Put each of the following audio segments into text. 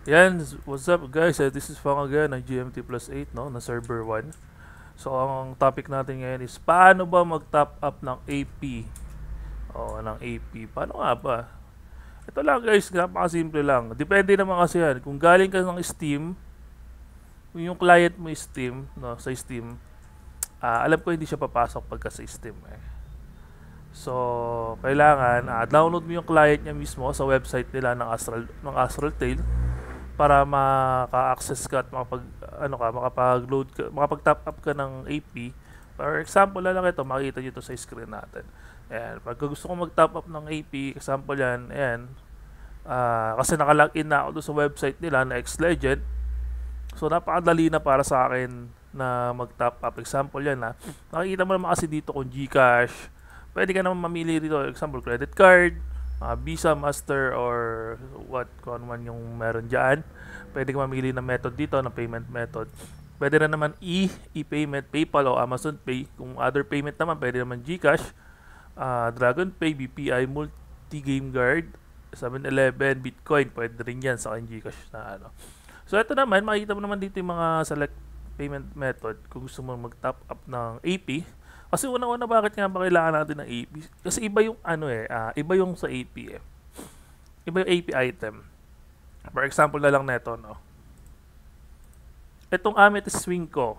Yan, what's up guys? This is Fang again ng GMT Plus 8, no, na server 1. So, ang topic natin ngayon is paano ba mag-top up ng AP? O, ng AP. Paano nga ba? Ito lang guys, napakasimple lang. Depende naman kasi yan. Kung galing ka ng Steam, kung yung client mo is Steam, no, sa Steam, alam ko hindi siya papasok pagka sa Steam eh. So, kailangan download mo yung client niya mismo sa website nila ng Astral Tail para maka-access ka at makapag-load ka, makapag-top up ka ng AP. For example na lang ito, makikita nyo ito sa screen natin. Ayan, pag gusto ko mag-top up ng AP, example yan, ayan, kasi nakalogin na ako doon sa website nila na XLegend. So, napakadali na para sa akin na mag-top up. Example yan ha. Nakikita mo naman kasi dito kung GCash. Pwede ka naman mamili dito. Example, credit card, Visa, Master, or kung ano man yung meron dyan. Pwede ka mamili ng method dito, ng payment method. Pwede rin naman e-payment, PayPal o Amazon Pay. Kung other payment naman, pwede naman GCash, Dragon Pay, BPI, Multi-Game Guard, 7-Eleven, Bitcoin. Pwede rin yan sa akin GCash na ano. So, ito naman, makikita mo naman dito yung mga select payment method kung gusto mo mag-top up ng AP. Kasi una-una, bakit nga ba kailangan natin ng AP? Kasi iba yung iba yung sa AP eh. Iba yung AP item. For example na lang neto, no. Itong Amethyst Swing ko.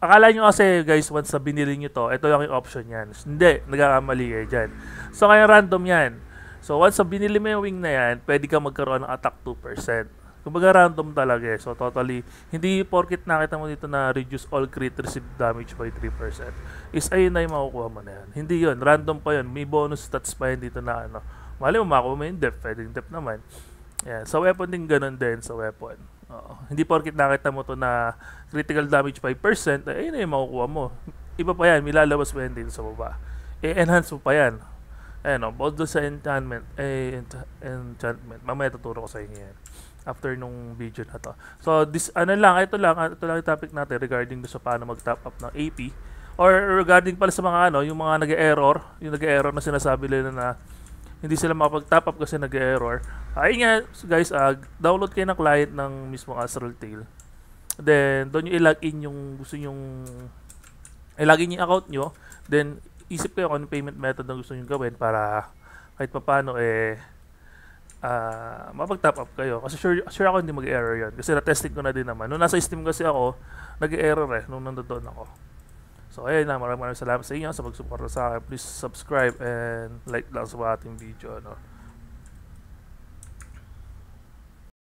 Akala nyo kasi guys, once na binili nyo to, ito lang yung option yan. Hindi, nagkakamali kayo dyan. So kaya random yan. So once na binili mo yung wing na yan, pwede ka magkaroon ng attack 2%. Kumbaga random talaga eh. So totally, hindi porkit nakita mo dito na reduce all crit receive damage by 3%. Is ayun na yung makukuha mo na yan. Hindi yun, random pa yun. May bonus stats pa yun dito na ano. Mali mo makuha mo yung depth, pwede yung depth naman. Yan. Sa weapon din ganun din sa weapon. Hindi porkit nakita mo to na critical damage 5%, ayun na yung makukuha mo. Iba pa yan, may lalabas pa yan dito sa baba. I-enhance mo pa yan. Ayan o, about doon sa enchantment. Enchantment. Mamaya tuturo ko sa inyo yan after nung video na to. So, ito lang yung topic natin regarding sa paano mag-top up ng AP. Or regarding pala sa mga yung mga nag-error, yung nag-error na sinasabi nila na hindi sila makapag-top up kasi nag-error. Ayun nga, guys, download kayo ng client ng mismong Astral Tail. Then, doon nyo i-login yung gusto nyong i-login yung account nyo. Then, isip kayo kung ano payment method na gusto nyo gawin para kahit papano mapag-top up kayo. Kasi sure ako hindi mag-error yan. Kasi na-testing ko na din naman. Nung nasa Steam kasi ako, nag-error nung nandoon ako. So, ayun na. Maraming salamat sa inyo sa pag-support sa akin. Please subscribe and like lang sa ating video.